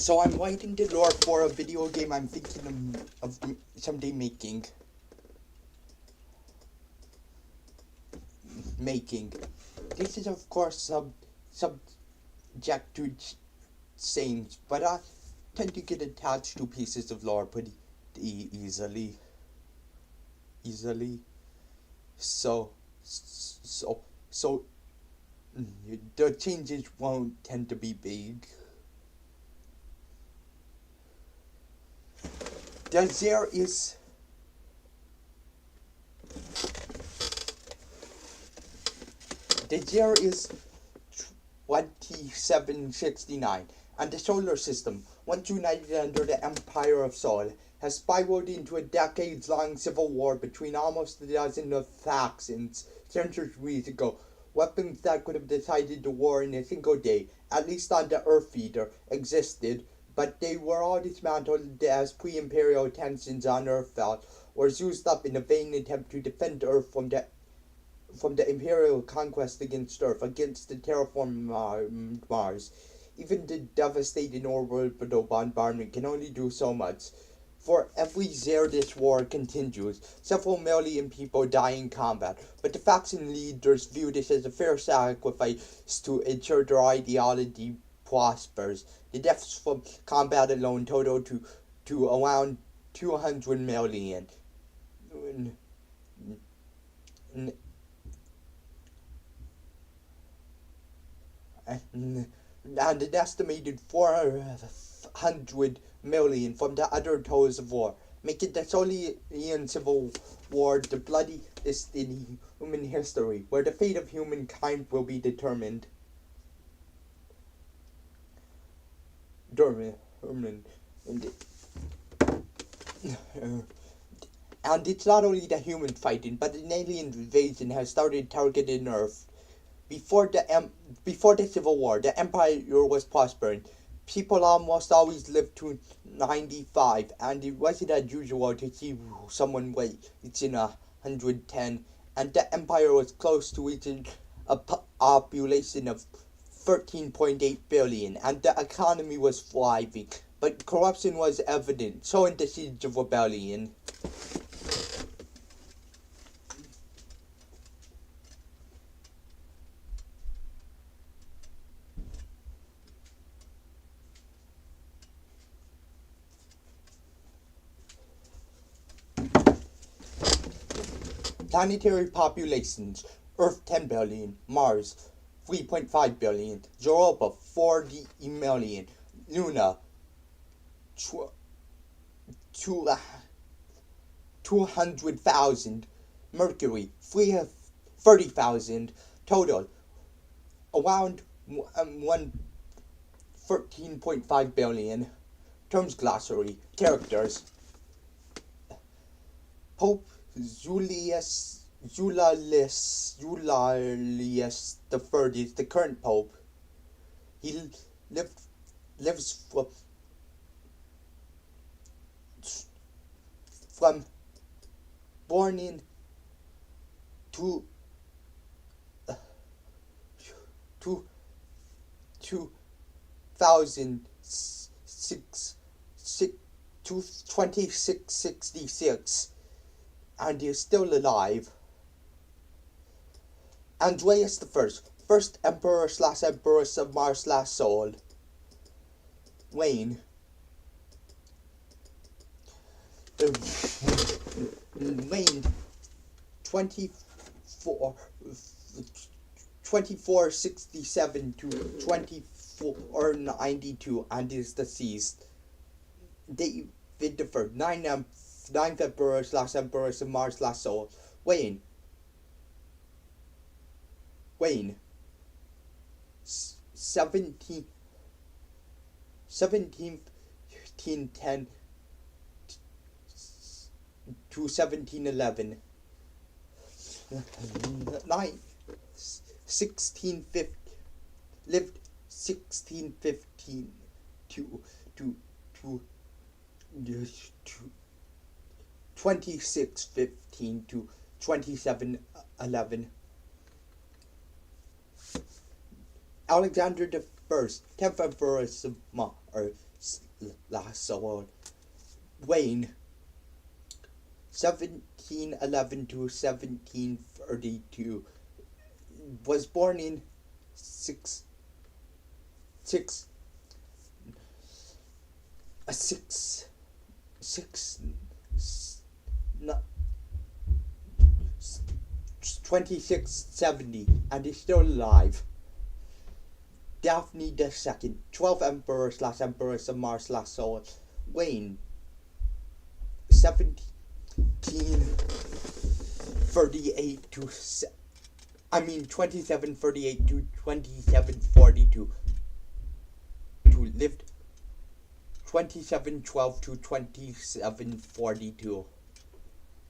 So I'm writing the lore for a video game I'm thinking of someday making. This is of course subject to change, but I tend to get attached to pieces of lore pretty easily. So, so, so the changes won't tend to be big. There is the year is 2769, and the solar system, once united under the Empire of Sol, has spiraled into a decades-long civil war between almost a dozen of factions. Centuries ago, weapons that could have decided the war in a single day, at least on the Earth-Eater, existed, but they were all dismantled as pre-imperial tensions on Earth fell, or used up in a vain attempt to defend Earth from the imperial conquest against Earth, against the terraformed Mars. Even the devastating orbital bombardment can only do so much. For every year this war continues, several million people die in combat, but the faction leaders view this as a fair sacrifice to ensure their ideology prospers. The deaths from combat alone total to around 200 million. And an estimated 400 million from the other toes of war, making the Solian Civil War the bloodiest in human history, where the fate of humankind will be determined. And it's not only the human fighting, but an alien invasion has started targeting Earth. Before the Civil War, the Empire was prospering. People almost always lived to 95, and it wasn't unusual to see someone reaching 110, and the Empire was close to reaching a population of 13.8 billion, and the economy was thriving. But corruption was evident, so in the Siege of Rebellion. Planetary populations: Earth 10 billion, Mars 3.5 billion, Europa 40 million, Luna 200,000, Mercury 30,000, total around 13.5 billion. Terms glossary. Characters: Pope Julius III is the current pope. He lives from born in 2666, and he is still alive. Andreas the first emperor / empress of Mars / Sol. Wayne. Wayne 2467 to 2492, and is deceased. David the First, ninth emperor / empress of Mars / Sol. Wayne 1710 to 1711. 1650, lived 1615 to 2615 to 2711. Alexander the First, 10th emperor of Mars last Sol. Wayne, 1711 to 1732, was born in six six a six six no, 2670 and is still alive. Daphne II, 12th Emperor slash Empress of Mars slash Sol. Wayne, 1738 to 2738 to 2742, to lived 2712 to 2742.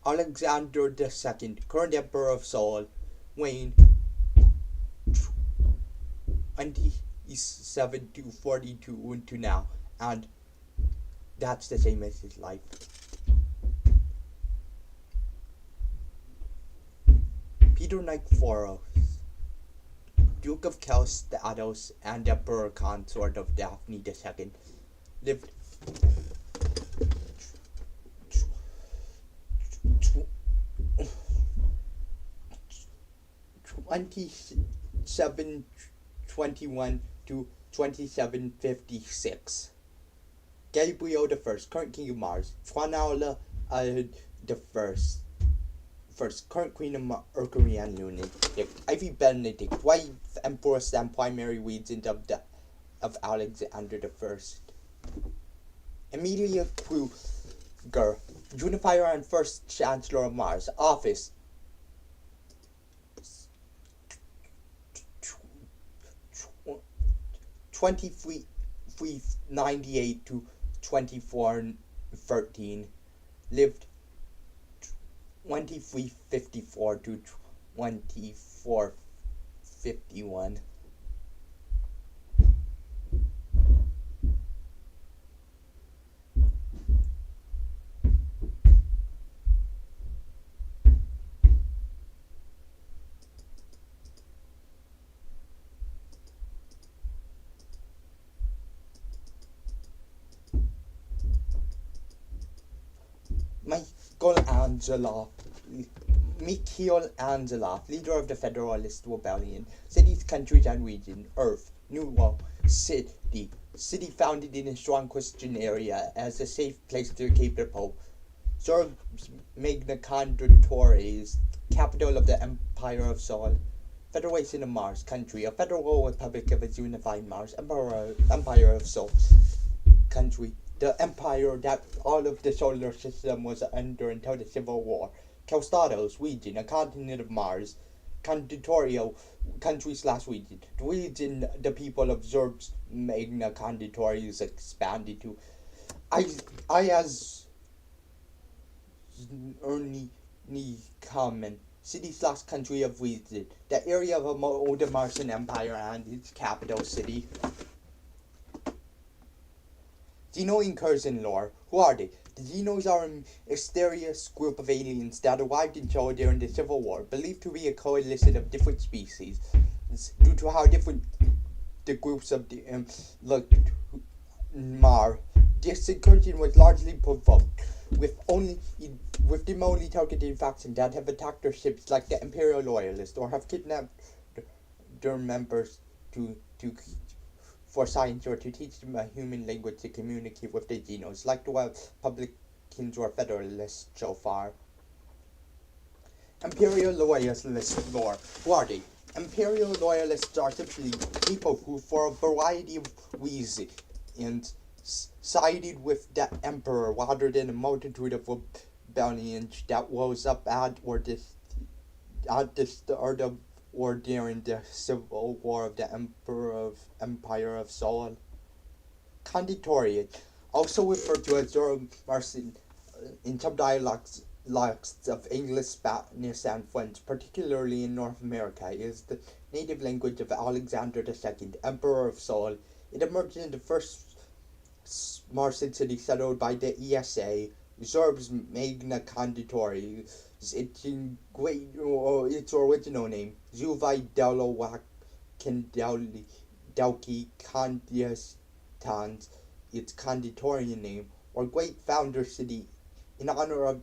Alexander II, current Emperor of Sol. Wayne, 27 to 42 into now, and that's the same as his life. Peter Nicephorus, Duke of Kelsey and Emperor Consort of Daphne II, lived 2721 to 2756. Gabriel I, current King of Mars. Juana the First, current Queen of Mercury and Lunatic. Ivy Benedict, wife, Empress, and primary regent of Alexander I. Amelia Kruger, Unifier and first Chancellor of Mars. Office, 2398 to 2413. Lived 2354 to 2451. Mikhail Angelov, leader of the Federalist Rebellion. Cities, countries, and region. Earth, New York City. City founded in a strong Christian area as a safe place to keep the Pope. Serves Magna Condotores, capital of the Empire of Sol. Federation of Mars, country. A federal republic of a unified Mars. Empire of Sol, country. The empire that all of the solar system was under until the Civil War. Calstados, region, a continent of Mars. Conditorio, country slash region. The region the people of Zerb's Magna Conditorio expanded to. as only common. City slash country of region. The area of the Martian Empire and its capital city. Xeno incursion lore. Who are they? The Xenos are a mysterious group of aliens that arrived in Sol during the Civil War, believed to be a coalition of different species. Due to how different the groups of the Mar, this incursion was largely provoked, with them only targeting factions that have attacked their ships, like the Imperial Loyalists, or have kidnapped their members for science, or to teach them a human language to communicate with the Xenos, like the Republicans or Federalists so far. Imperial Loyalist lore. Who are they? Imperial Loyalists are simply people who, for a variety of reasons, sided with the Emperor rather than a multitude of rebellions that rose up at the start of or during the Civil War of the Empire of Sol. Conditorian, also referred to as Zoroastrian in some dialects of English, Spanish, and French, particularly in North America, is the native language of Alexander II, Emperor of Sol. It emerged in the first Martian city settled by the ESA, Zerb's Magna Conditory. Its original name, Zuvai Delawak Delki Kandistans, its Konditorian name, or Great Founder City, in honor of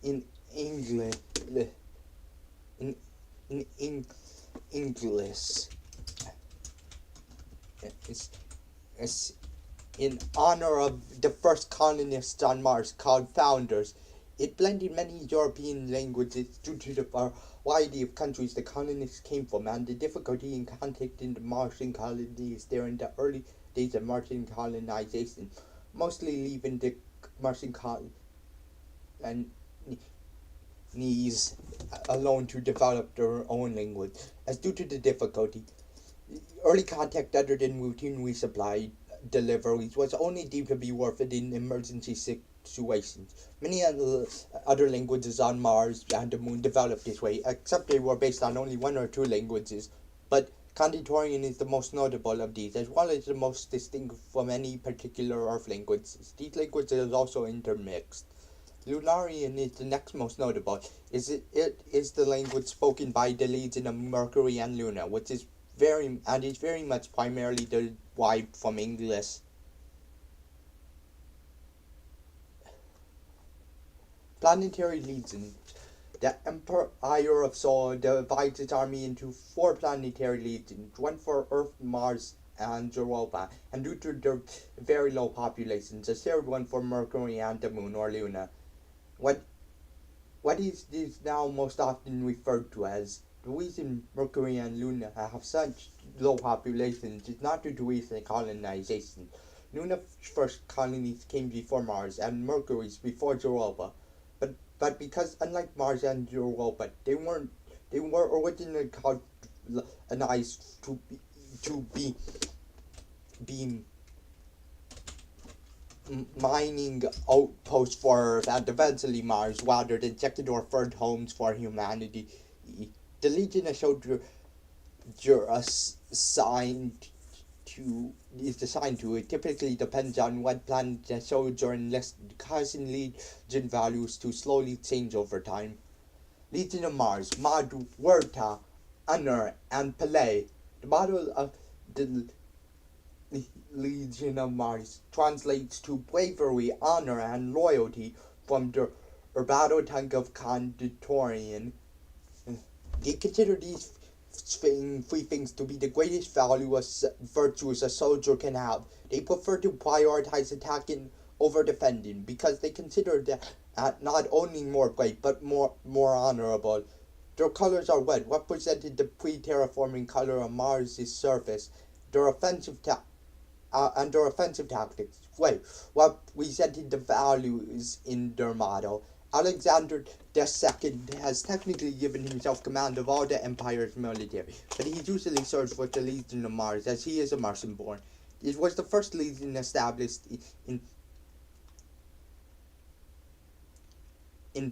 in English in English is, is in honor of the first colonists on Mars called founders. It blended many European languages due to the variety of countries the colonists came from and the difficulty in contacting the Martian colonies during the early days of Martian colonization, mostly leaving the Martian colonies alone to develop their own language. As due to the difficulty, early contact other than routine resupply deliveries was only deemed to be worth it in emergency situations. Many other languages on Mars and the Moon developed this way, except they were based on only one or two languages. But Konditorian is the most notable of these, as well as the most distinct from any particular Earth languages. These languages are also intermixed. Lunarian is the next most notable. It is the language spoken by the Legion of Mercury and Luna, which is very much primarily derived from English. Planetary Legion. The Empire of Sol divides its army into 4 planetary legions, one for Earth, Mars, and Europa, and due to their very low populations, a third one for Mercury and the Moon or Luna. What is now most often referred to as the reason Mercury and Luna have such low populations is not due to recent colonization. Luna's first colonies came before Mars and Mercury's before Europa, but because unlike Mars and Europa, they were originally colonized to be mining outposts for Earth and eventually Mars, rather than second or third homes for humanity. The Legion of Soldier is assigned to it typically depends on what planet the soldier enlisted, causing Legion values to slowly change over time. Legion of Mars, Madu, Huerta, Honor, and Pelé. The model of the Legion of Mars translates to bravery, honor, and loyalty from the Urbano tongue of Konditorian. They consider these three things to be the greatest virtues a soldier can have. They prefer to prioritize attacking over defending because they consider that not only more brave but more honorable. Their colors are red, representing the pre-terraforming color of Mars' surface. Their offensive tactics, representing the values in their motto. Alexander II has technically given himself command of all the Empire's military, but he usually serves with the Legion of Mars, as he is a Martian born. It was the first legion established in in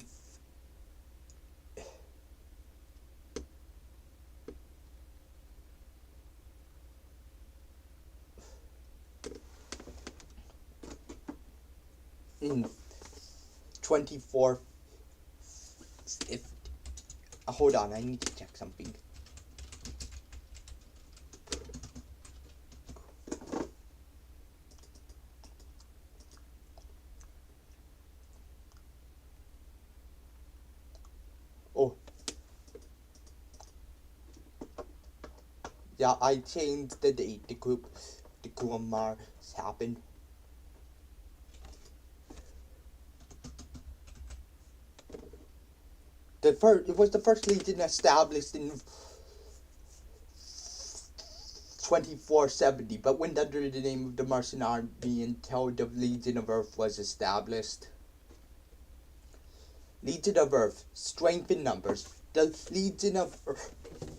24. If hold on, I need to check something. Oh, yeah, I changed the date. The coup of Mars happened. It was the first legion established in 2470, but went under the name of the Martian Army until the Legion of Earth was established. Legion of Earth, strength in numbers. The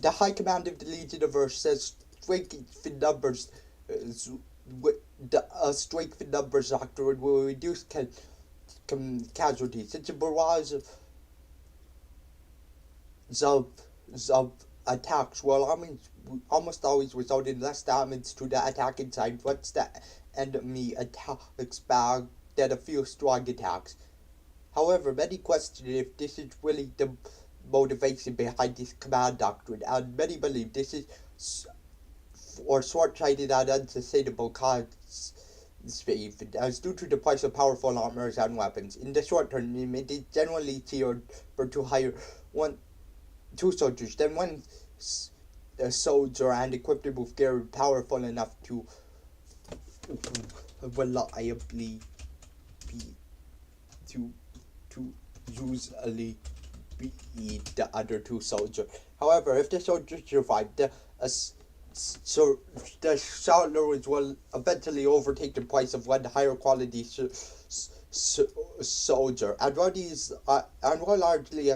High Command of the Legion of Earth says strength in numbers. The strength in numbers doctrine will reduce casualties. Since a barrage of attacks will almost always result in less damage to the attacking side once the enemy attacks back than a few strong attacks. However, many question if this is really the motivation behind this command doctrine, and many believe this is or short-sighted and unsustainable costs as due to the price of powerful armors and weapons. In the short term, it is generally cheaper to hire two soldiers than one soldier and equipped with gear powerful enough to reliably be to usually beat the other two soldiers. However, if the soldiers survive, so the salaries will eventually overtake the price of one higher quality soldier, and while largely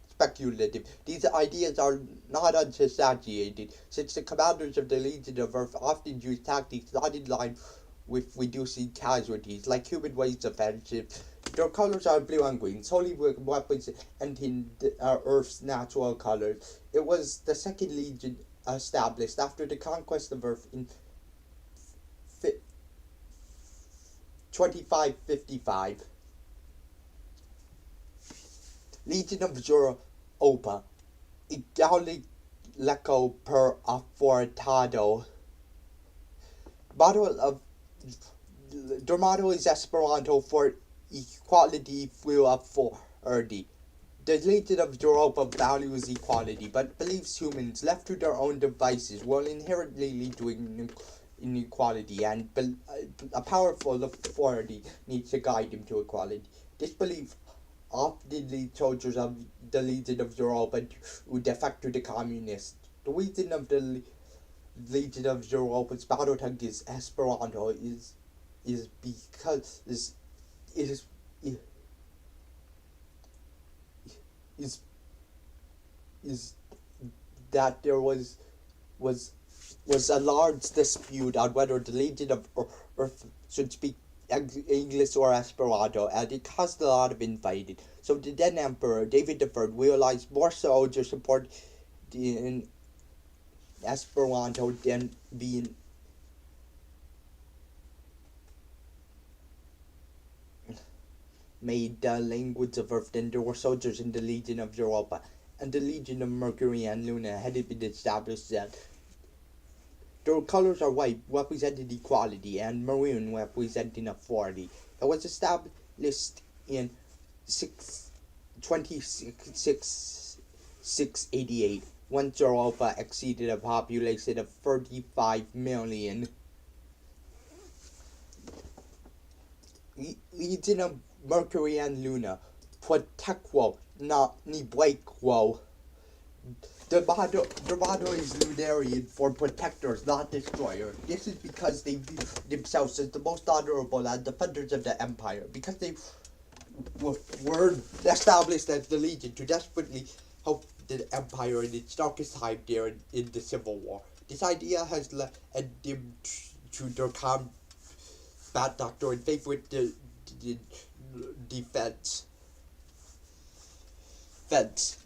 speculative, these ideas are not unsubstantiated, since the commanders of the Legion of Earth often use tactics not in line with reducing casualties, like human waste offensive. Their colors are blue and green, solely with weapons and in Earth's natural colors. It was the second Legion established after the conquest of Earth in 2555. Legion of Europa, Igalileco per Affortado. Their motto is Esperanto for equality through authority. The Legion of Europa values equality, but believes humans left to their own devices will inherently lead to inequality, and a powerful authority needs to guide them to equality. This belief often leads soldiers of the Legion of Europa who defect to the communists. The reason of the Legion of Europa's battle tongue is Esperanto is because is that there was a large dispute on whether the Legion of Earth should speak English or Esperanto, and it caused a lot of infighting. So the then Emperor David III realized more soldiers support in Esperanto than being made the language of Earth than there were soldiers in the Legion of Europa, and the Legion of Mercury and Luna had been established then. Their colors are white, representing equality, and maroon, representing authority. It was established in 688, when Europa exceeded a population of 35 million. Legion of Mercury and Luna, Protectquo, not Nibrequo. The motto is Lunarian, for protectors, not destroyers. This is because they view themselves as the most honorable and defenders of the Empire, because they were established as the Legion to desperately help the Empire in its darkest time there in the Civil War. This idea has led them to their combat doctrine in favor of the defense.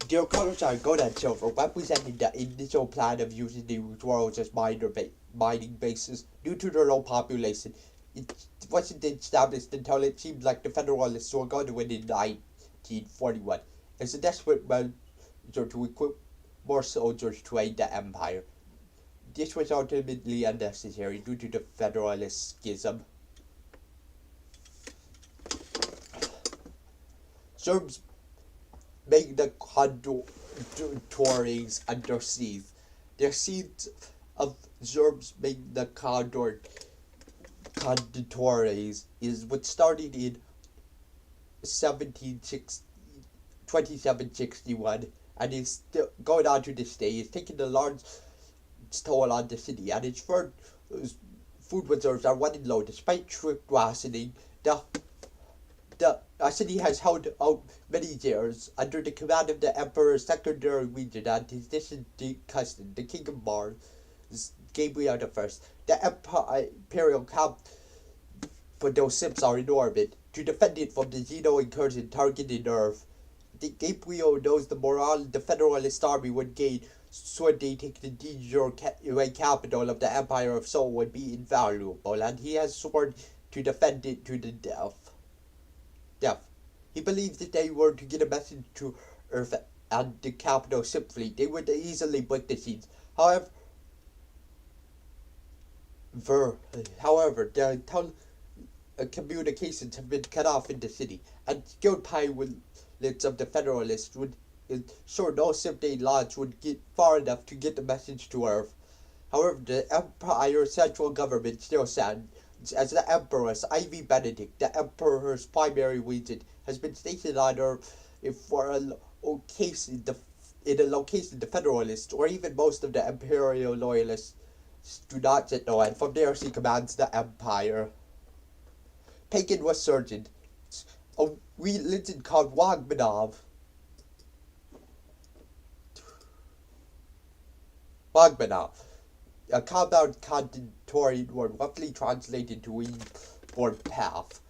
Their colors are gold and silver, representing the initial plan of using the worlds as mining bases. Due to their low population, it wasn't established until it seemed like the Federalists were going to win in 1941. It's a desperate measure to equip more soldiers to aid the Empire. This was ultimately unnecessary due to the Federalist schism. Serbs make the condors under siege. The siege of Serbs make the condors is what started in 2761 and is still going on to this day. It's taking a large toll on the city, and its food reserves are running low despite strict rationing. The city has held out many years under the command of the Emperor's secondary regent and his distant cousin, the King of Mars, Gabriel I. The Imperial camp for those ships are in orbit to defend it from the Xeno incursion targeting Earth. Gabriel knows the morale the Federalist army would gain should they take the danger capital of the Empire of Sol would be invaluable, and he has sworn to defend it to the death. He believed that they were to get a message to Earth and the capital ship fleet, they would easily break the siege. However, However, the communications have been cut off in the city, and skilled pilots of the Federalists would ensure no Siptane launch would get far enough to get the message to Earth. However, the Empire's central government still stands, as the Empress Ivy Benedict, the Emperor's primary regent, has been stationed on Earth for a location, in a location the Federalists, or even most of the Imperial Loyalists, do not yet know, and from there she commands the Empire. Pagan was surgeon, a religion called Wagmanov. Wagmanov, a compound condentorian word roughly translated to weed-born path.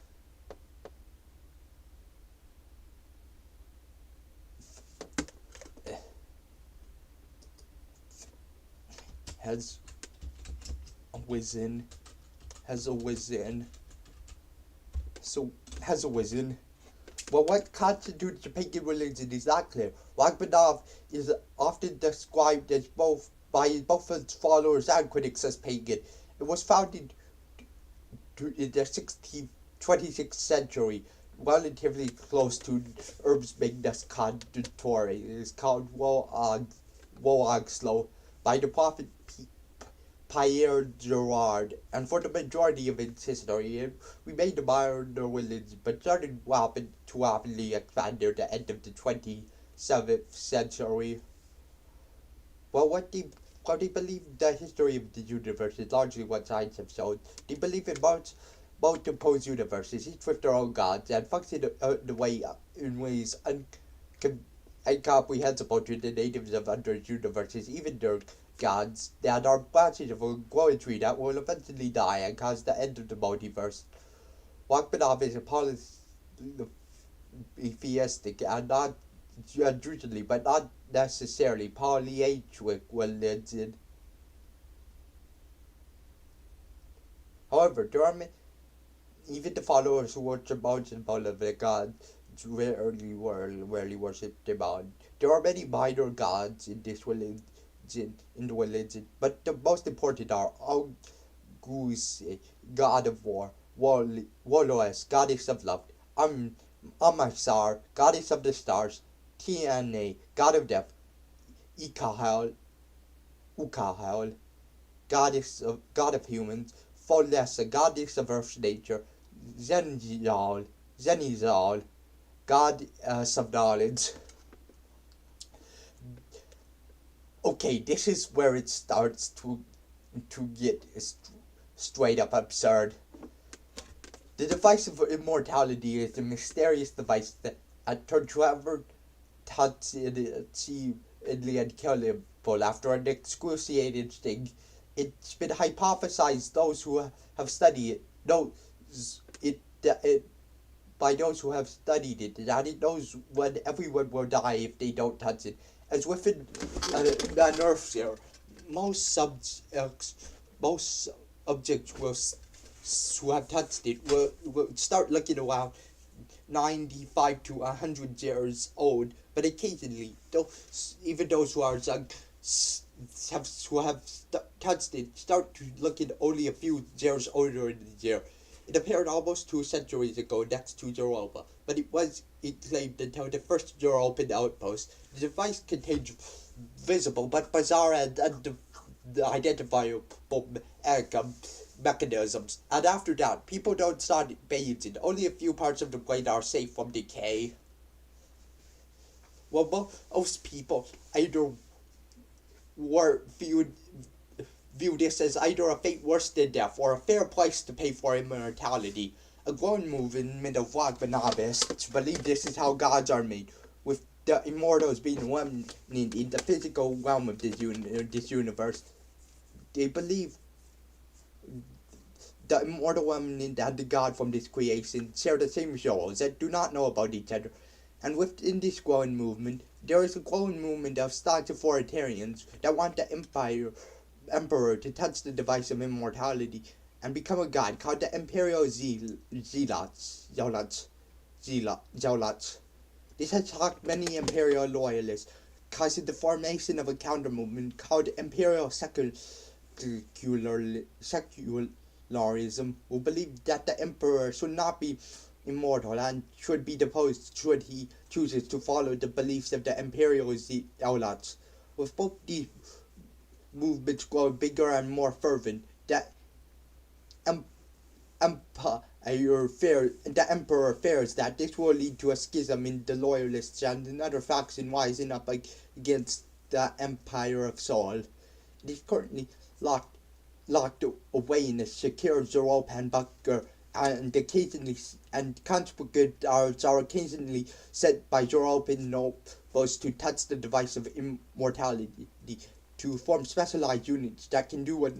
Has arisen. Well, what constitutes the pagan religion is not clear. Rachmaninoff is often described as by both its followers and critics as pagan. It was founded in the 26th century, relatively close to Urbs Magnus Condentori. It is called Woagslo by the prophet Pierre Girard, and for the majority of its history, it remained a minor religion, but started to rapidly expand near the end of the 27th century. Well, what they believe the history of the universe is largely what science have shown. They believe in multiple universes, each with their own gods, and function in ways incomprehensible to the natives of other universes, even their gods, that are branches of a growing tree that will eventually die and cause the end of the multiverse. Rachmaninoff is a polytheistic and not usually, but not necessarily polytheistic religion. However, there are even the followers who worship multiple of the gods rarely worship Demon. There are many minor gods in this religion, but the most important are Augus, god of war, Woloes, goddess of love, Amasar, goddess of the stars, Tiane, god of death, Ukahel, god of humans, Folessa, goddess of earth's nature, Zenizal, goddess of knowledge. Okay, this is where it starts to get straight up absurd. The device of immortality is a mysterious device that turned whoever touched it unkillable after an excruciating sting. It's been hypothesized those who have studied it know by those who have studied it that it knows when everyone will die if they don't touch it. As within the nerve sphere, most objects who have touched it will start looking around 95 to 100 years old, but occasionally, even those who are young who have touched it start to looking only a few years older in the year. It appeared almost 2 centuries ago next to Europa, but it claimed until the first European outpost. The device contained visible but bizarre and identifiable mechanisms, and after that, people don't start bathed. Only a few parts of the brain are safe from decay. Well, most people either view this as either a fate worse than death or a fair price to pay for immortality. A growing movement of Wagmanovists believe this is how gods are made, with the immortals being remnant in the physical realm of this universe. They believe the immortal remnant and the god from this creation share the same souls that do not know about each other. And within this growing movement, there is a growing movement of staunch authoritarians that want the emperor to touch the device of immortality and become a god called the Imperial Zealots. This has shocked many imperial loyalists, causing the formation of a counter-movement called Imperial secularism, who believe that the emperor should not be immortal and should be deposed should he chooses to follow the beliefs of the imperial zealots. With both these movements grow bigger and more fervent, em- the emperor fears that this will lead to a schism in the loyalists and another faction rising up against the Empire of Saul. It is currently locked away in a secure European bunker, and conscript guards are occasionally sent by European nobles to touch the device of immortality, to form specialized units that can do what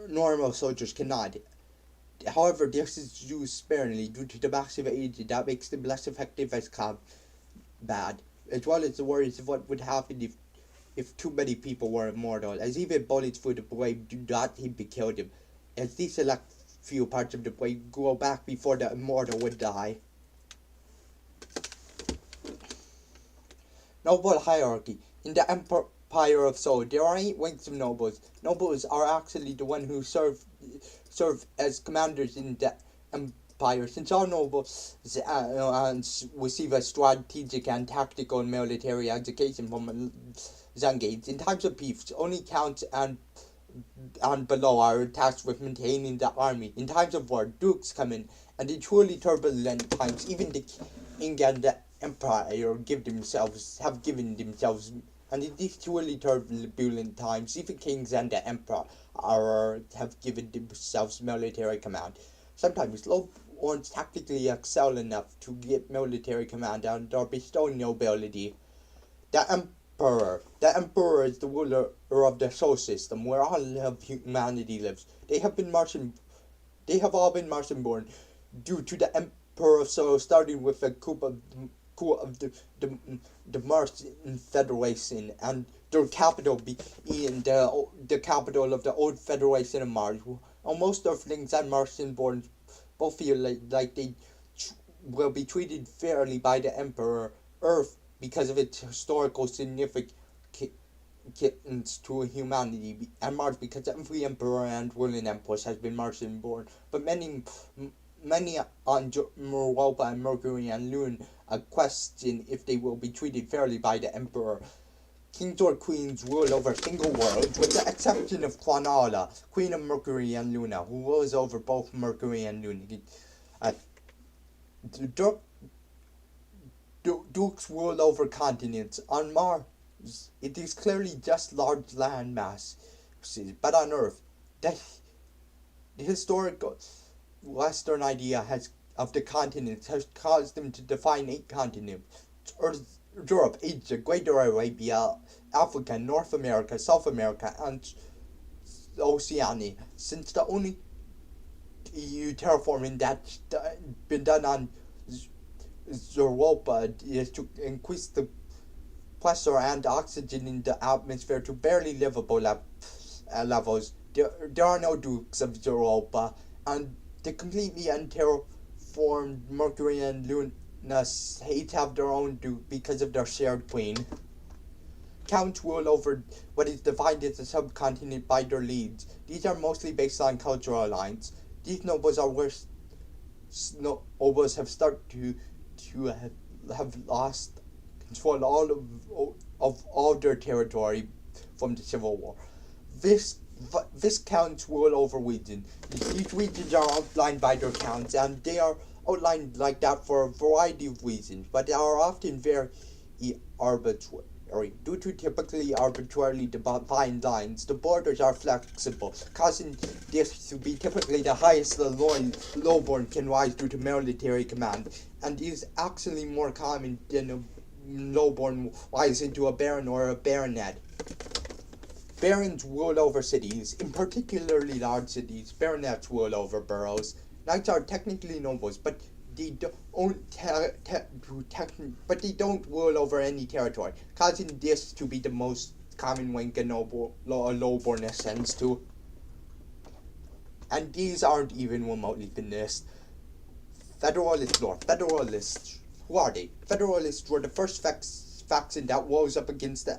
normal soldiers cannot. However, this is used sparingly due to the massive age that makes them less effective as combat, as well as the worries of what would happen if too many people were immortal, as even bullets for the brain do not seem to kill them, as these select few parts of the brain grow back before the immortal would die. Noble hierarchy. In the Empire of Saul, there are 8 ranks of nobles. Nobles are actually the ones who serve as commanders in the empire, since all nobles receive a strategic and tactical military education from young age. In times of peace, only counts and below are tasked with maintaining the army. In times of war, dukes come in, and in truly turbulent times, even the king and the empire have given themselves. And in these truly turbulent times, even kings and the emperor have given themselves military command. Sometimes low ones tactically excel enough to get military command and are bestowed nobility. The emperor is the ruler of the soul system, where all of humanity lives. They have all been Martian born due to the emperor of soul, starting with a coup of the Martian Federation, and their capital being the capital of the old Federation of Mars. Most Earthlings and Martian born both feel like they will be treated fairly by the Emperor. Earth, because of its historical significance to humanity, and Mars because every emperor and ruling empress has been Martian born. But many on Europa and Mercury and Lune question if they will be treated fairly by the Emperor. Kings or queens rule over single worlds, with the exception of Quanala, Queen of Mercury and Luna, who rules over both Mercury and Luna. Dukes rule over continents. On Mars, it is clearly just large land mass, but on Earth, the historical Western idea of the continents has caused them to define 8 continents: Europe, Asia, Greater Arabia, Africa, North America, South America, and Oceania. Since the only EU terraforming that's been done on Europa is to increase the pressure and oxygen in the atmosphere to barely livable levels, there are no dukes of Europa, and the completely unterraformed Mercury and Luna each have their own duke because of their shared queen. Counts rule over what is defined as a subcontinent by their leads. These are mostly based on cultural lines. These nobles are where nobles have started to have lost control of all their territory from the Civil War. This counts rule over regions. These regions are outlined by their counts, and they are outlined like that for a variety of reasons, but they are often very arbitrary. Due to typically arbitrarily defined lines, the borders are flexible, causing this to be typically the highest the lowborn can rise due to military command, and is actually more common than a lowborn rise into a baron or a baronet. Barons rule over cities, in particularly large cities. Baronets rule over boroughs. Knights are technically nobles, but they don't rule over any territory, causing this to be the most common rank a lowborn ascends to. And these aren't even remotely finished. Federalist lore. Federalists. Who are they? Federalists were the first faction that rose up against the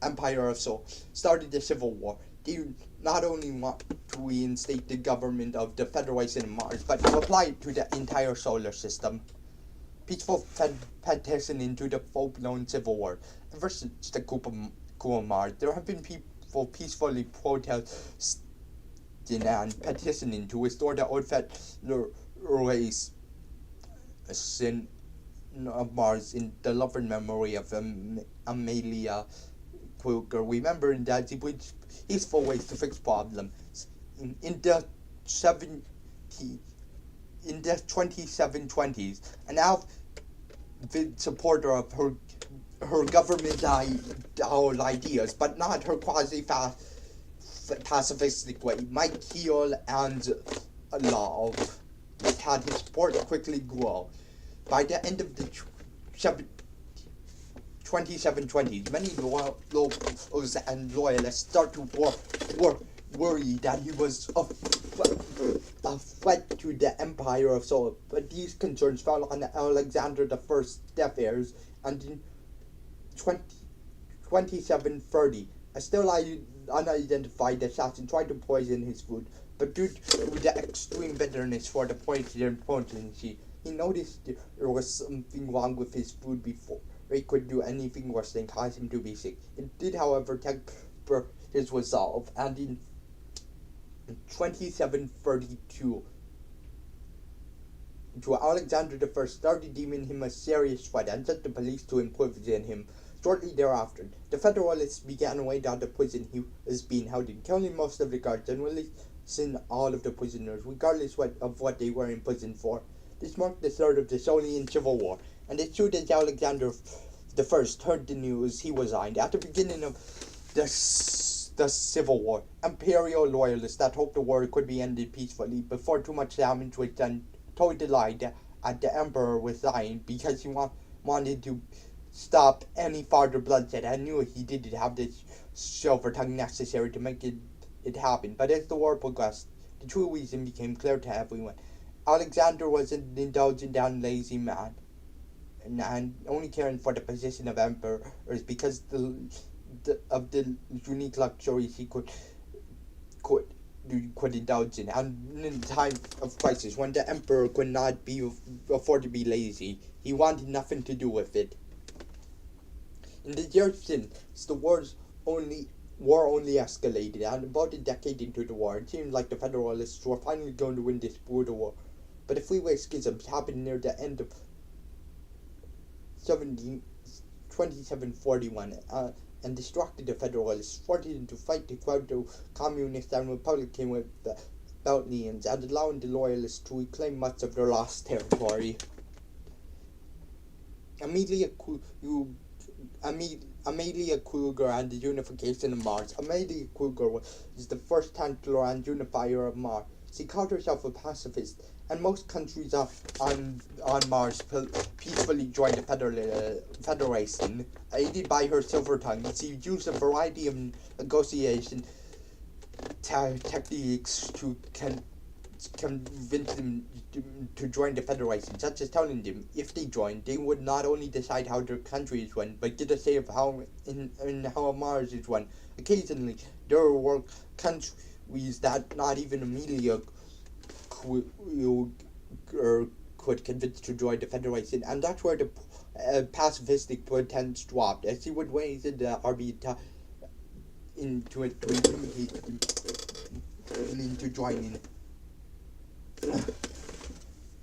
Empire of Sol started the Civil War. They not only want to reinstate the government of the Federation of Mars, but to apply it to the entire solar system. Peaceful petition into the full-blown Civil War. Ever since the coup of Mars, there have been people peacefully protesting and petitioning to restore the old federal race of Mars in the love and memory of Amelia Kruger. Remembering that he would peaceful ways to fix problems. In the 2720s, an avid supporter of her government ideas, but not her quasi-pacifistic way, Mike Heel and Love had his support quickly grow. By the end of the 2720s, many locals and loyalists started to worry that he was a threat to the Empire of Sol, but these concerns fell on Alexander I's deaf ears, and in 2730, a still unidentified assassin tried to poison his food, but due to the extreme bitterness for the poison potency, he noticed there was something wrong with his food before it could do anything worse than cause him to be sick. It did, however, temper his resolve, and in 2732, Alexander I started deeming him a serious threat and sent the police to imprison him. Shortly thereafter, the Federalists began a raid on the prison he was being held in, killing most of the guards and releasing all of the prisoners, regardless of what they were in prison for. This marked the start of the Solian Civil War, and as soon as Alexander I heard the news, he resigned. At the beginning of the Civil War, imperial loyalists that hoped the war could be ended peacefully before too much damage was done told the lie that the emperor resigned because he wanted to stop any further bloodshed and knew he didn't have the silver tongue necessary to make it happen. But as the war progressed, the true reason became clear to everyone. Alexander was an indulgent and lazy man, and only caring for the position of emperor is because of the unique luxuries he could indulge in. And in time of crisis, when the emperor could not afford to be lazy, he wanted nothing to do with it. In the years since, the war only escalated, and about a decade into the war, it seemed like the Federalists were finally going to win this brutal war. But the freeway schisms happened near the end of 2741 and distracted the Federalists, forcing them to fight to crowd the Communist and Republican rebellions and allowing the Loyalists to reclaim much of their lost territory. Amelia Kruger and the unification of Mars. Amelia Kruger was the first Chancellor and unifier of Mars. She called herself a pacifist, and most countries on Mars peacefully joined the Federation. Aided by her silver tongue, she used a variety of negotiation techniques to convince them to join the Federation, such as telling them if they joined, they would not only decide how their country is run, but get a say of how Mars is run. Occasionally, there were countries that not even Amelia could convince to join the Federation, and that's where the pacifistic pretense dropped, as he would raise the army into intimidate them into joining.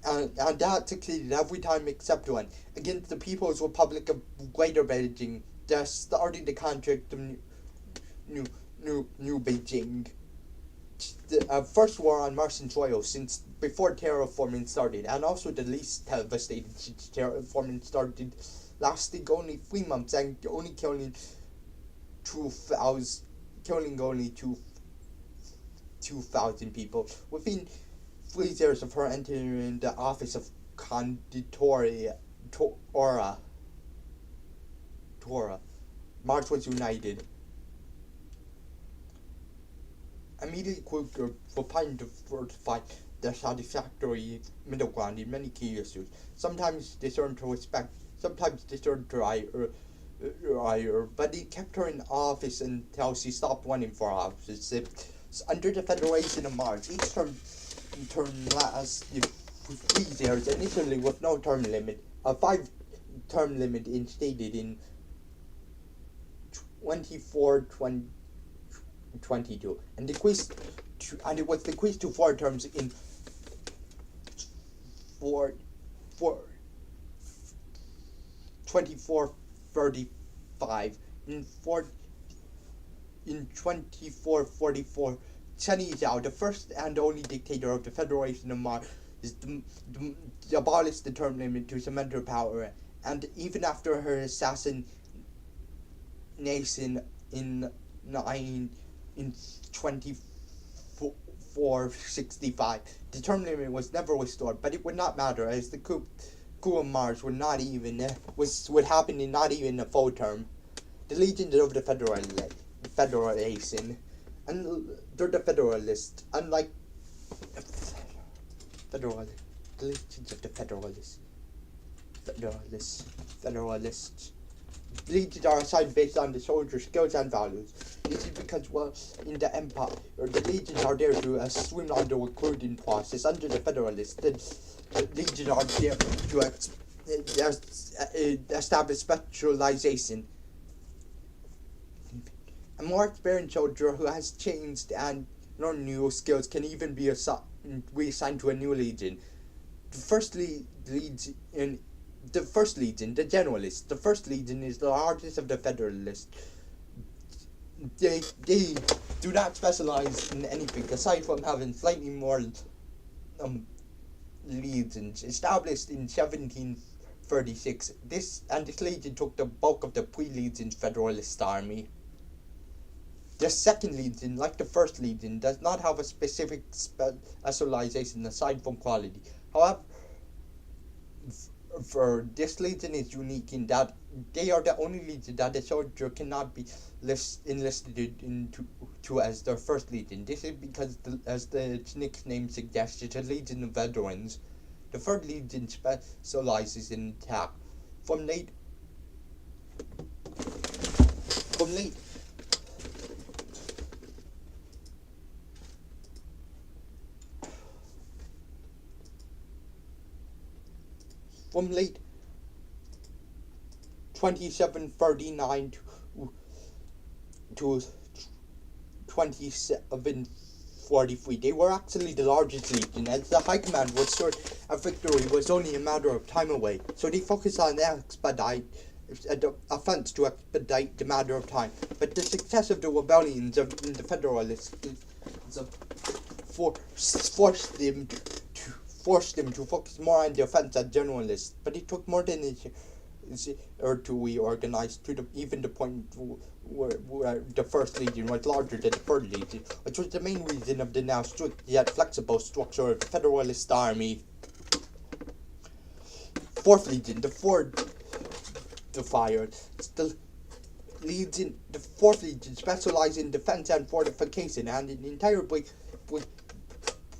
And that succeeded every time except one, against the People's Republic of Greater Beijing, thus starting the conflict of New Beijing. The first war on Martian soil since before terraforming started, and also the least devastating since terraforming started, lasting only 3 months and only killing only 2,000 people. Within 3 years of her entering the office of Conditora, Mars was united. Immediately Kruger proposed to fortify the satisfactory middle ground in many key issues. Sometimes they turned to respect, sometimes they turned to but he kept her in office until she stopped running for office. Under the Federation of Mars, each term lasts 3 years, initially with no term limit. A 5-term limit instated in 2422, and it was decreased to 4 terms in 2435. In 2444, Chen Yizhou, the first and only dictator of the Federation of Mars, abolished the term limit to cement her power, and even after her assassination in 2465, the term limit was never restored. But it would not matter, as the coup of Mars would happen in not even a full term. The legions of the Federation, and they're the Federalists, unlike the legions of the Federalists. Legions are assigned based on the soldier's skills and values. This is because, in the Empire, the legions are there to streamline the recruiting process. Under the Federalists, the legions are there to establish specialization. A more experienced soldier who has changed and learned new skills can even be reassigned to a new legion. The first legion, the Generalists. The first legion is the largest of the Federalists. They do not specialize in anything aside from having slightly more legions. Established in 1736, this legion took the bulk of the pre-legion's Federalist army. The second legion, like the first legion, does not have a specific specialization aside from quality. However, for this legion is unique in that they are the only legion that a soldier cannot be enlisted into as their first legion. This is because, as the nickname suggests, it's a legion of veterans. The third legion specializes in attack. From late 2739 to 2743, they were actually the largest legion, as the High Command was sure a victory was only a matter of time away. So they focused on the offense to expedite the matter of time. But the success of the rebellions in the Federalists forced them to focus more on the offense as generalists. But it took more than a year to reorganize to even the point where the first legion was larger than the third legion, which was the main reason of the now strict yet flexible structure of the Federalist army. Fourth legion, the fourth legion specialized in defense and fortification, and an entire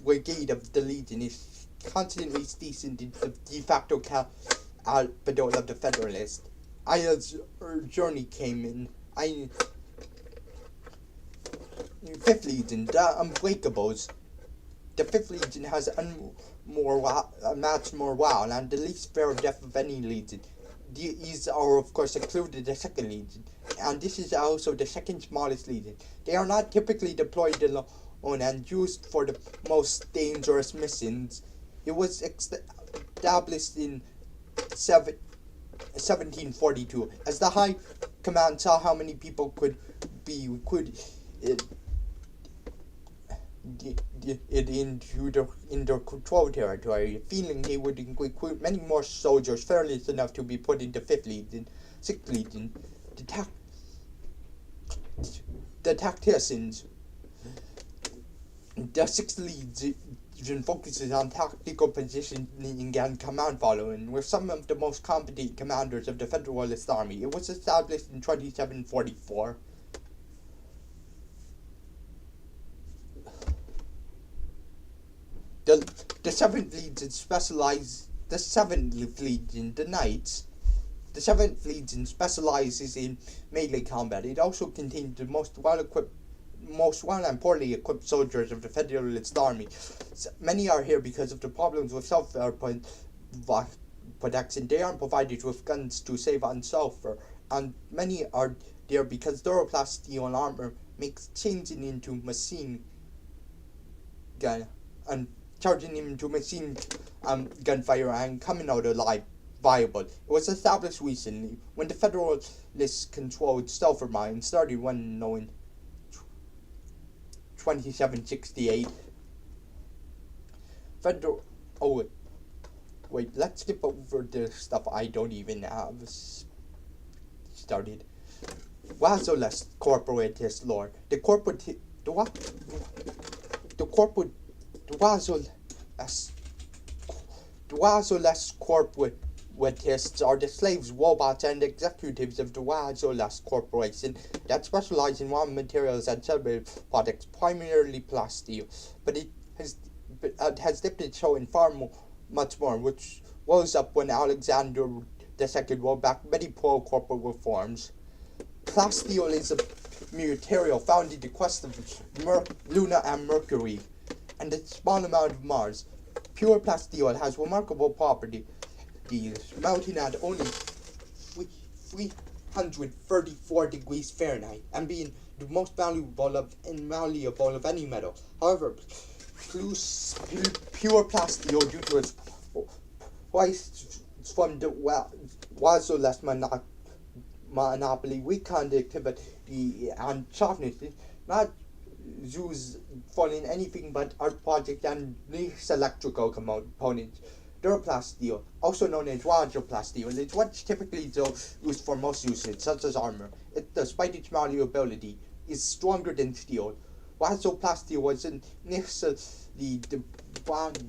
brigade of the legion is constantly stationed in the de facto capital of the Federalists. Aya's journey came in. Fifth Legion, the Unbreakables. The Fifth Legion has unmatched morale and the least fear of death of any legion. These are, of course, included the Second Legion, and this is also the second smallest legion. They are not typically deployed alone and used for the most dangerous missions. It was established in 1742, as the High Command saw how many people could be recruited in their control territory, feeling they would recruit many more soldiers fearless enough to be put into 5th Legion, 6th Legion, the tacticians. The 6th Legion focuses on tactical positioning and command following, with some of the most competent commanders of the Federalist Army. It was established in 2744. The 7th Legion the Knights, The 7th Legion specializes in melee combat. It also contained the most well and poorly equipped soldiers of the Federalist Army. Many are here because of the problems with self-protection. They aren't provided with guns to save on sulfur, and many are there because Duroplast steel armor makes changing into machine gun and charging into machine gunfire and coming out alive viable. It was established recently when the Federalists controlled sulfur mines, started when knowing 2768. Federal. Oh, wait, let's skip over the stuff I don't even have started. Wazolest corporatist lord. The Wazolest corporatists are the slaves, robots, and executives of the Wazolest Corporation that specialize in raw materials and cellular products, primarily plasteel. But it has dipped its toe in far much more, which rose up when Alexander II rolled back many pro-corporate reforms. Plasteel is a material found in the crust of Luna and Mercury, and a small amount of Mars. Pure plasteel has remarkable properties, melting at only 334 degrees Fahrenheit and being the most valuable and malleable of any metal. However, pure plasteel, due to its price from the Wazolest monopoly, weak conductivity, and softness, not used for anything but art projects and niche electrical components. Duroplasteel, also known as Wazoplasteel, is what's typically used for most uses, such as armor. Despite its malleability, is stronger than steel. Wazoplasteel was initially the brand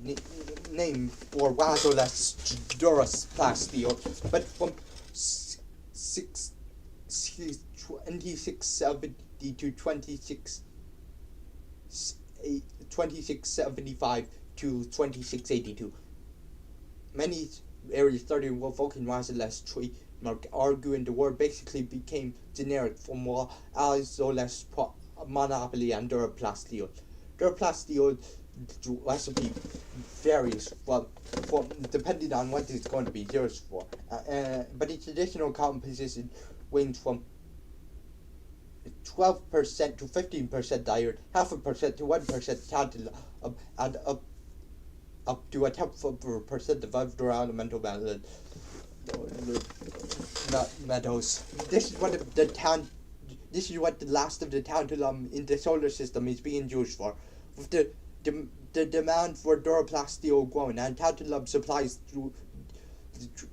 name for Wazolest Duroplasteel, but from 2670 to 2675 to 2682. Many areas started revoking Wazolest trademark, arguing the word basically became generic from Wazolest monopoly and Duroplasteel. Duroplasteel recipe varies from depending on what it's going to be used for, but its additional composition range from 12% to 15% iron, 0.5% to 1% tantalum, and up to a 10% of other elemental metals. This is what the last of the tantalum in the solar system is being used for. With the demand for Duroplasteel growing and tantalum supplies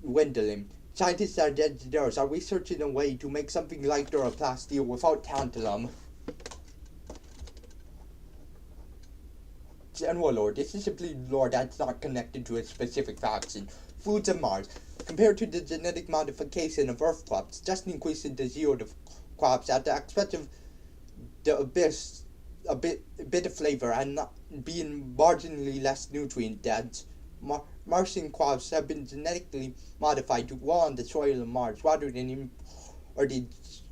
dwindling, scientists and engineers are researching a way to make something like Duroplasteel without tantalum. General lore. This is simply lore that's not connected to a specific faction. Foods of Mars. Compared to the genetic modification of Earth crops, just increasing the yield of crops at the expense of a bit of flavor and not being marginally less nutrient dense. Martian crops have been genetically modified to grow on the soil of Mars rather than in the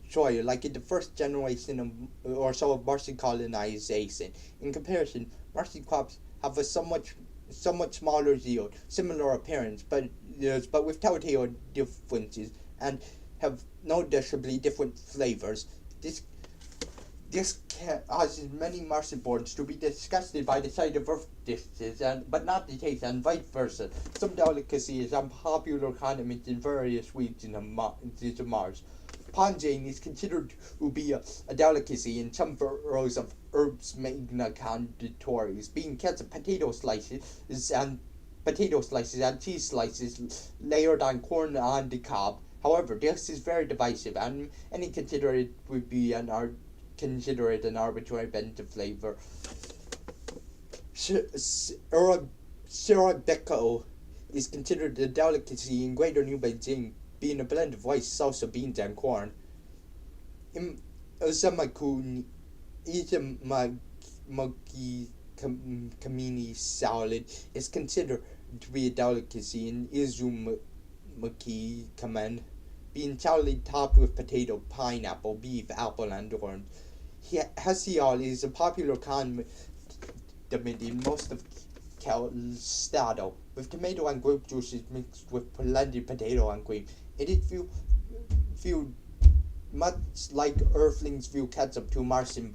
soil, like in the first generation or so of Martian colonization. In comparison, Martian crops have a somewhat smaller yield, similar appearance, but with telltale differences, and have noticeably different flavors. This causes many Martian-borns to be disgusted by the sight of Earth dishes, but not the taste, and vice versa. Some delicacies and popular condiments in various regions of Mars. Panjane is considered to be a delicacy in some rows of herbs magna conditories, being cans of potato slices and cheese slices layered on corn on the cob. However, this is very divisive, and any consider it an arbitrary blend of flavor. Siradeco is considered a delicacy in Greater New Beijing, being a blend of rice, salsa, beans, and corn. Izamaku kamini salad is considered to be a delicacy in Izumaki kamen. being generally topped with potato, pineapple, beef, apple, and orange. Hesiol is a popular condiment in most of Calstado, with tomato and grape juices mixed with blended potato and cream. It is viewed much like Earthlings view ketchup to Martian